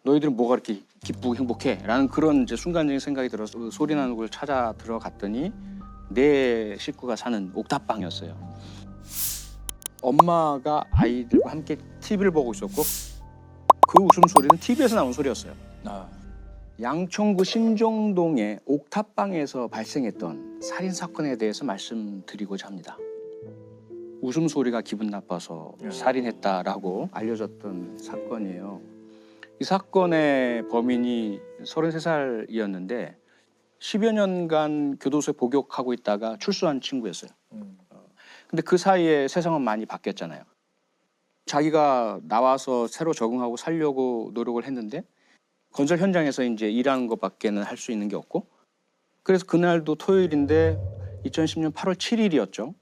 너희들은 뭐가 이렇게 기쁘고 행복해? 라는 그런 이제 순간적인 생각이 들어서 그 소리 나는 곳을 찾아 들어갔더니 내 식구가 사는 옥탑방이었어요. 엄마가 아이들과 함께 TV를 보고 있었고 그 웃음소리는 TV에서 나온 소리였어요. 양천구 신정동의 옥탑방에서 발생했던 살인사건에 대해서 말씀드리고자 합니다. 웃음소리가 기분 나빠서 살인했다라고 알려졌던 사건이에요. 이 사건의 범인이 33살이었는데 10여 년간 교도소에 복역하고 있다가 출소한 친구였어요. 근데 그 사이에 세상은 많이 바뀌었잖아요. 자기가 나와서 새로 적응하고 살려고 노력을 했는데 건설 현장에서 이제 일하는 것밖에는 할 수 있는 게 없고 그래서 그날도 토요일인데 2010년 8월 7일이었죠.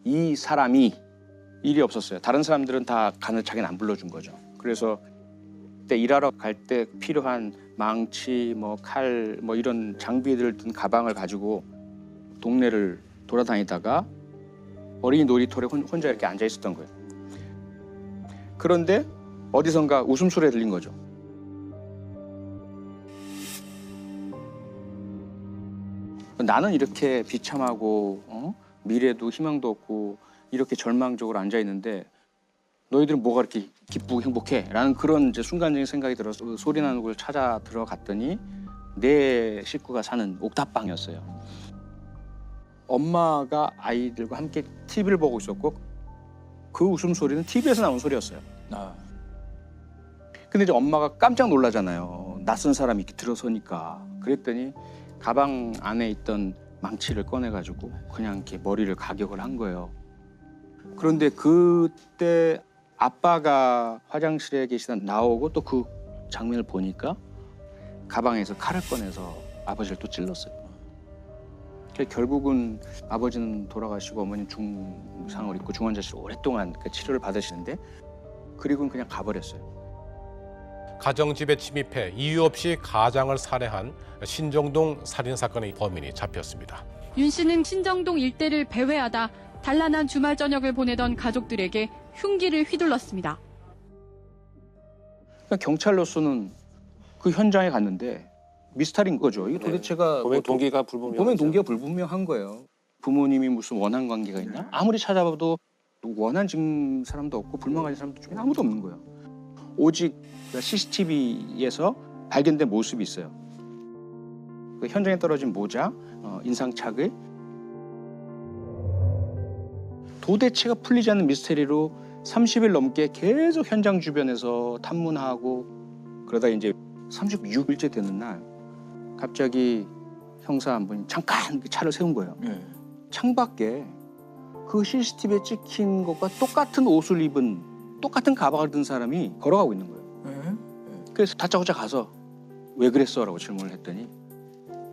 이 사람이 일이 없었어요. 다른 사람들은 다 간을 자기는 안 불러준 거죠. 그래서 그때 일하러 갈 때 필요한 망치, 뭐 칼, 뭐 이런 장비들 든 가방을 가지고 동네를 돌아다니다가 어린이 놀이터에 혼자 이렇게 앉아 있었던 거예요. 그런데 어디선가 웃음소리가 들린 거죠. 나는 이렇게 비참하고 미래도 희망도 없고 이렇게 절망적으로 앉아 있는데 너희들은 뭐가 이렇게 기쁘고 행복해? 라는 그런 이제 순간적인 생각이 들어서 그 소리 나는 곳을 찾아 들어갔더니 내 식구가 사는 옥탑방이었어요. 엄마가 아이들과 함께 TV를 보고 있었고 그 웃음소리는 TV에서 나온 소리였어요. 근데 이제 엄마가 깜짝 놀라잖아요. 낯선 사람이 이렇게 들어서니까. 그랬더니 가방 안에 있던 망치를 꺼내가지고 그냥 이렇게 머리를 가격을 한 거예요. 그런데 그때 아빠가 화장실에 계시다 나오고 또 그 장면을 보니까 가방에서 칼을 꺼내서 아버지를 또 찔렀어요. 결국은 아버지는 돌아가시고 어머니는 중상을 입고 중환자실에 오랫동안 그 치료를 받으시는데 그리고는 그냥 가버렸어요. 가정집에 침입해 이유 없이 가장을 살해한 신정동 살인사건의 범인이 잡혔습니다. 윤 씨는 신정동 일대를 배회하다 단란한 주말 저녁을 보내던 가족들에게 흉기를 휘둘렀습니다. 그러니까 경찰로서는 그 현장에 갔는데 미스터리인 거죠. 이게 도대체가 범행 동기가 불분명하죠. 범행 동기가 불분명한 거예요. 부모님이 무슨 원한 관계가 있나? 아무리 찾아봐도 원한 지금 사람도 없고 불만가진 사람도 중에 아무도 없는 거예요. 오직 CCTV에서 발견된 모습이 있어요. 그 현장에 떨어진 모자, 인상착의. 도대체가 풀리지 않는 미스테리로 30일 넘게 계속 현장 주변에서 탐문하고 그러다 이제 36일째 되는 날 갑자기 형사 한 분이 잠깐 차를 세운 거예요. 창밖에 그 CCTV에 찍힌 것과 똑같은 옷을 입은 똑같은 가방을 든 사람이 걸어가고 있는 거예요. 그래서 다짜고짜 가서 왜 그랬어? 라고 질문을 했더니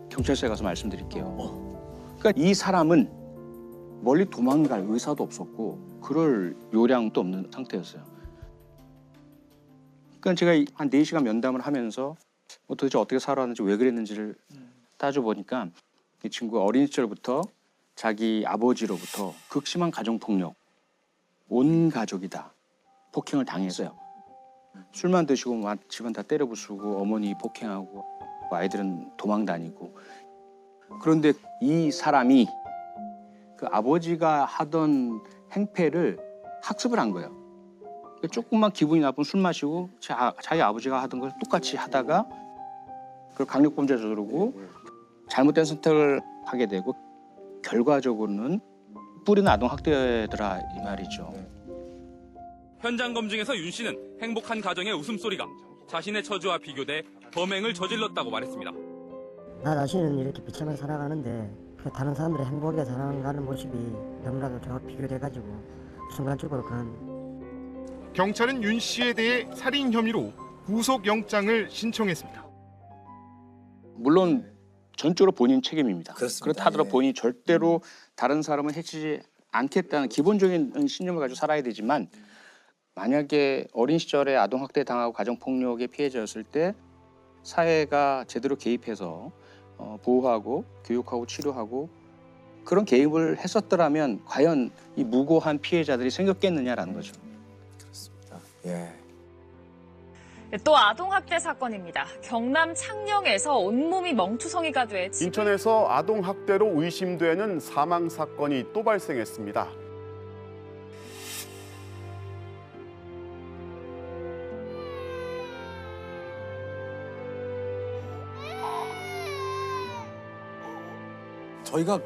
경찰서에 가서 말씀드릴게요. 그러니까 이 사람은 멀리 도망갈 의사도 없었고 그럴 요량도 없는 상태였어요. 그러니까 제가 한 4시간 면담을 하면서 도대체 어떻게 살아왔는지 왜 그랬는지를 따져보니까 이 친구가 어린 시절부터 자기 아버지로부터 극심한 가정폭력, 온 가족이 다 폭행을 당했어요. 술만 드시고 집안 다 때려 부수고 어머니 폭행하고 아이들은 도망다니고. 그런데 이 사람이 그 아버지가 하던 행패를 학습을 한 거예요. 조금만 기분이 나쁘면 술 마시고 자기 아버지가 하던 걸 똑같이 하다가 그걸 강력범죄 저지르고 잘못된 선택을 하게 되고 결과적으로는 뿌리는 아동학대더라 이 말이죠. 현장 검증에서 윤 씨는 행복한 가정의 웃음소리가 자신의 처지와 비교돼 범행을 저질렀다고 말했습니다. 나 자신은 이렇게 비참하게 살아가는데 다른 사람들의 행복하게 살아가는 모습이 너무나도 저와 비교돼가지고 순간적으로 그런. 경찰은 윤 씨에 대해 살인 혐의로 구속영장을 신청했습니다. 물론 전적으로 본인 책임입니다. 그렇습니다. 그렇다 하더라도 본인이 절대로 다른 사람을 해치지 않겠다는 기본적인 신념을 가지고 살아야 되지만 만약에 어린 시절에 아동학대 당하고 가정폭력의 피해자였을 때 사회가 제대로 개입해서 보호하고 교육하고 치료하고 그런 개입을 했었더라면 과연 이 무고한 피해자들이 생겼겠느냐라는 거죠. 그렇습니다. 예. 또 아동학대 사건입니다. 경남 창녕에서 온몸이 멍투성이가 돼 인천에서 아동학대로 의심되는 사망 사건이 또 발생했습니다. 저희가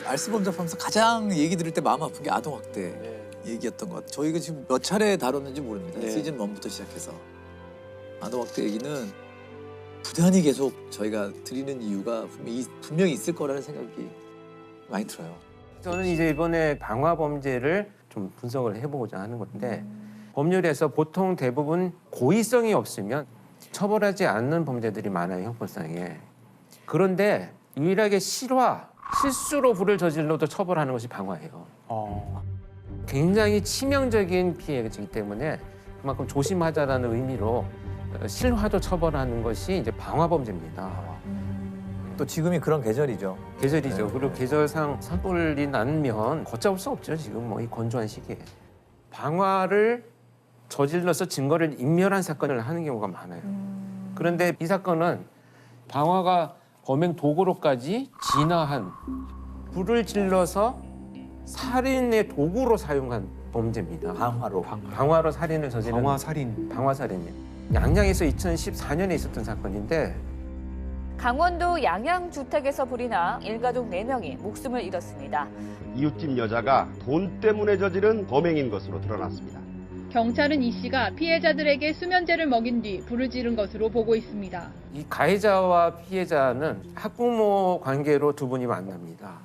알스범잡하면서 가장 얘기 들을 때 마음 아픈 게 아동학대 얘기였던 것 같아요. 저희가 지금 몇 차례 다뤘는지 모릅니다. 시즌 1부터 시작해서. 아동학대 얘기는 부단히 계속 저희가 드리는 이유가 분명히 있을 거라는 생각이 많이 들어요. 저는 이제 이번에 방화 범죄를 좀 분석을 해보고자 하는 건데 법률에서 보통 대부분 고의성이 없으면 처벌하지 않는 범죄들이 많아요, 형법상에. 그런데 유일하게 실수로 불을 저질러도 처벌하는 것이 방화예요. 굉장히 치명적인 피해이기 때문에 그만큼 조심하자라는 의미로 실화도 처벌하는 것이 이제 방화 범죄입니다. 또 지금이 그런 계절이죠. 계절이죠. 그리고 계절상 산불이 나면 걷잡을 수 없죠. 지금 뭐 이 건조한 시기에. 방화를 저질러서 증거를 인멸한 사건을 하는 경우가 많아요. 그런데 이 사건은 방화가 범행 도구로까지 진화한 불을 질러서 살인의 도구로 사용한 범죄입니다. 방화로 살인을 저지른 방화살인이에요. 양양에서 2014년에 있었던 사건인데 강원도 양양주택에서 불이 나 일가족 4명이 목숨을 잃었습니다. 이웃집 여자가 돈 때문에 저지른 범행인 것으로 드러났습니다. 경찰은 이 씨가 피해자들에게 수면제를 먹인 뒤 불을 지른 것으로 보고 있습니다. 이 가해자와 피해자는 학부모 관계로 두 분이 만납니다.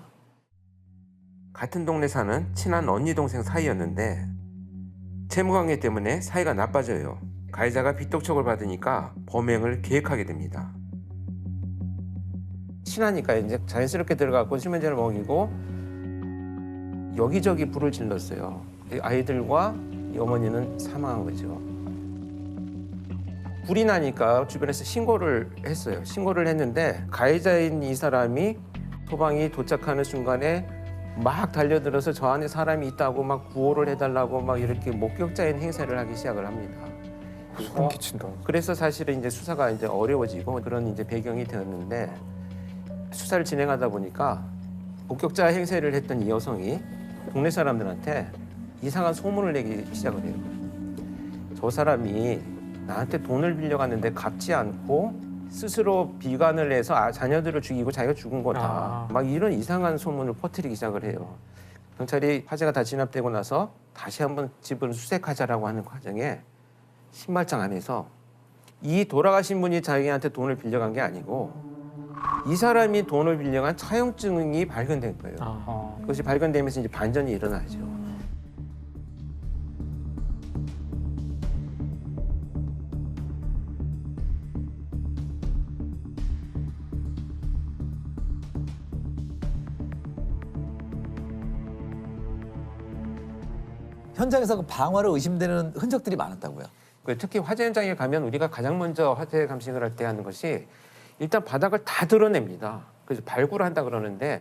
같은 동네 사는 친한 언니 동생 사이였는데 채무관계 때문에 사이가 나빠져요. 가해자가 빚독촉을 받으니까 범행을 계획하게 됩니다. 친하니까 이제 자연스럽게 들어가고 수면제를 먹이고 여기저기 불을 질렀어요. 아이들과 이 어머니는 사망한 거죠. 불이 나니까 주변에서 신고를 했어요. 신고를 했는데 가해자인 이 사람이 소방이 도착하는 순간에 막 달려들어서 저 안에 사람이 있다고 막 구호를 해달라고 막 이렇게 목격자인 행세를 하기 시작을 합니다. 소름 끼친다. 그래서 사실은 이제 수사가 이제 어려워지고 그런 이제 배경이 되었는데 수사를 진행하다 보니까 목격자 행세를 했던 이 여성이 동네 사람들한테 이상한 소문을 내기 시작을 해요. 저 사람이 나한테 돈을 빌려갔는데 갚지 않고 스스로 비관을 해서 자녀들을 죽이고 자기가 죽은 거다. 막 이런 이상한 소문을 퍼뜨리기 시작을 해요. 경찰이 화재가 다 진압되고 나서 다시 한번 집을 수색하자라고 하는 과정에 신발장 안에서 이 돌아가신 분이 자기한테 돈을 빌려간 게 아니고 이 사람이 돈을 빌려간 차용증이 발견된 거예요. 그것이 발견되면서 이제 반전이 일어나죠. 현장에서 그 방화로 의심되는 흔적들이 많았다고요. 특히 화재 현장에 가면 우리가 가장 먼저 화재 감식을 할 때 하는 것이 일단 바닥을 다 드러냅니다. 그래서 발굴을 한다 그러는데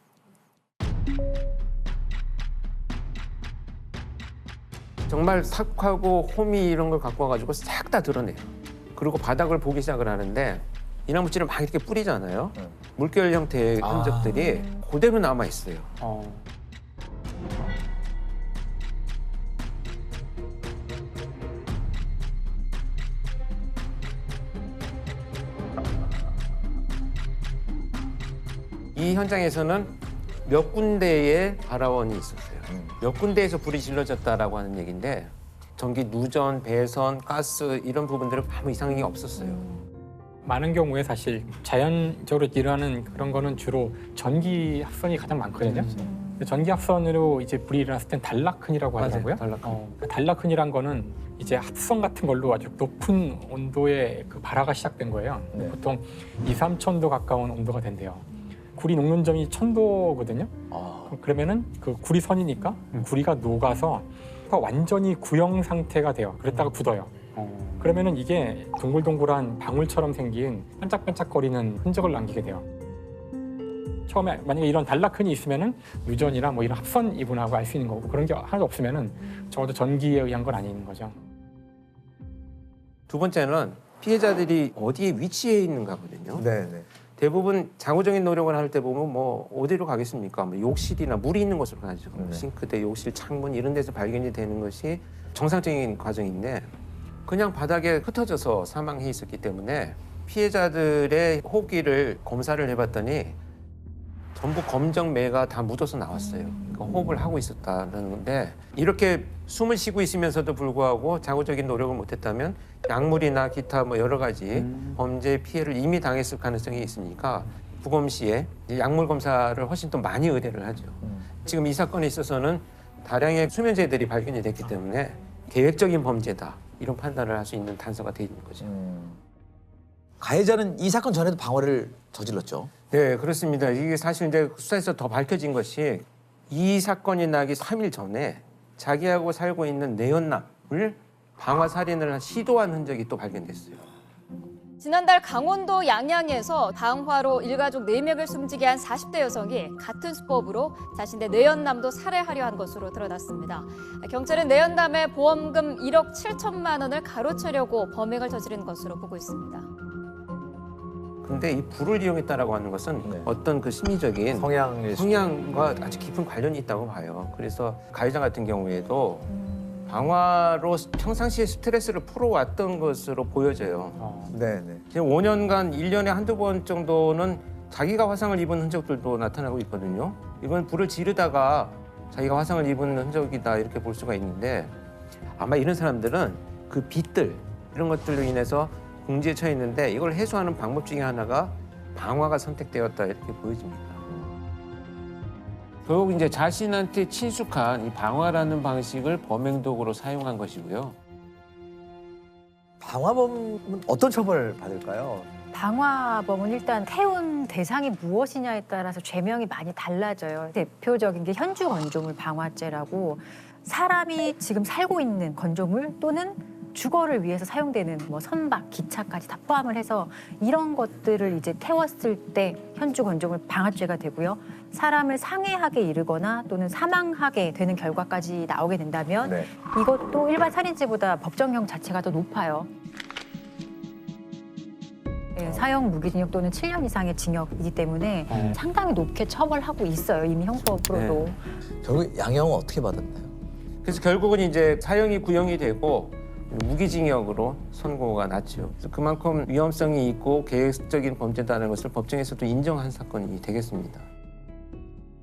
정말 삭하고 호미 이런 걸 갖고 와가지고 싹 다 드러내요. 그리고 바닥을 보기 시작을 하는데 이나무질을 막 이렇게 뿌리잖아요. 물결 형태의 흔적들이 그대로 남아 있어요. 이 현장에서는 몇 군데의 발화원이 있었어요. 몇 군데에서 불이 질러졌다라고 하는 얘기인데 전기 누전, 배선, 가스 이런 부분들은 아무 이상이 없었어요. 많은 경우에 사실 자연적으로 일어나는 그런 거는 주로 전기 합선이 가장 많거든요. 전기 합선으로 이제 불이 일어났을 땐 단락흔이라고 하더라고요. 단락흔이란 거는 이제 합선 같은 걸로 아주 높은 온도의 그 발화가 시작된 거예요. 보통 2, 3,000도 가까운 온도가 된대요. 구리 녹는 점이 1,000도거든요. 그러면은 그 구리 선이니까 구리가 녹아서 완전히 구형 상태가 돼요. 그랬다가 굳어요. 그러면은 이게 동글동글한 방울처럼 생긴 반짝반짝거리는 흔적을 남기게 돼요. 처음에 만약에 이런 단락흔이 있으면은 유전이나 뭐 이런 합선 이분하고 알 수 있는 거고 그런 게 하나도 없으면은 적어도 전기에 의한 건 아닌 거죠. 두 번째는 피해자들이 어디에 위치해 있는가거든요. 네네. 대부분 장구적인 노력을 할 때 보면 뭐 어디로 가겠습니까? 뭐 욕실이나 물이 있는 곳으로 가죠. 네. 싱크대, 욕실, 창문 이런 데서 발견이 되는 것이 정상적인 과정인데 그냥 바닥에 흩어져서 사망해 있었기 때문에 피해자들의 호흡기를 검사를 해봤더니 전부 검정매가 다 묻어서 나왔어요. 그러니까 호흡을 하고 있었다는 건데 이렇게 숨을 쉬고 있으면서도 불구하고 장구적인 노력을 못했다면 약물이나 기타 뭐 여러 가지 범죄 피해를 이미 당했을 가능성이 있으니까 부검 시에 약물 검사를 훨씬 더 많이 의뢰를 하죠. 지금 이 사건에 있어서는 다량의 수면제들이 발견이 됐기 때문에 계획적인 범죄다 이런 판단을 할 수 있는 단서가 돼 있는 거죠. 가해자는 이 사건 전에도 방화를 저질렀죠. 네, 그렇습니다. 이게 사실 이제 수사에서 더 밝혀진 것이 이 사건이 나기 3일 전에 자기하고 살고 있는 내연남을 방화 살인을 시도한 흔적이 또 발견됐어요. 지난달 강원도 양양에서 방화로 일가족 4명을 숨지게 한 40대 여성이 같은 수법으로 자신의 내연남도 살해하려 한 것으로 드러났습니다. 경찰은 내연남의 보험금 1억 7천만 원을 가로채려고 범행을 저지른 것으로 보고 있습니다. 근데 이 불을 이용했다라고 하는 것은 어떤 그 심리적인 성향과 아주 깊은 관련이 있다고 봐요. 그래서 가해자 같은 경우에도 방화로 평상시에 스트레스를 풀어왔던 것으로 보여져요. 네네. 지금 5년간 1년에 한두 번 정도는 자기가 화상을 입은 흔적들도 나타나고 있거든요. 이건 불을 지르다가 자기가 화상을 입은 흔적이다 이렇게 볼 수가 있는데 아마 이런 사람들은 그 빛들 이런 것들로 인해서 궁지에 처해 있는데 이걸 해소하는 방법 중에 하나가 방화가 선택되었다 이렇게 보여집니다. 결국 이제 자신한테 친숙한 이 방화라는 방식을 범행 도구로 사용한 것이고요. 방화범은 어떤 처벌을 받을까요? 방화범은 일단 태운 대상이 무엇이냐에 따라서 죄명이 많이 달라져요. 대표적인 게 현주 건조물 방화죄라고 사람이 지금 살고 있는 건조물 또는 주거를 위해서 사용되는 뭐 선박, 기차까지 다 포함을 해서 이런 것들을 이제 태웠을 때 현주 건조물 방화죄가 되고요. 사람을 상해하게 이르거나 또는 사망하게 되는 결과까지 나오게 된다면 이것도 일반 살인죄보다 법정형 자체가 더 높아요. 사형 무기징역 또는 7년 이상의 징역이기 때문에 상당히 높게 처벌하고 있어요. 이미 형법으로도. 결국 양형은 어떻게 받았나요? 그래서 결국은 이제 사형이 구형이 되고 무기징역으로 선고가 났죠. 그래서 그만큼 위험성이 있고 계획적인 범죄다는 것을 법정에서도 인정한 사건이 되겠습니다.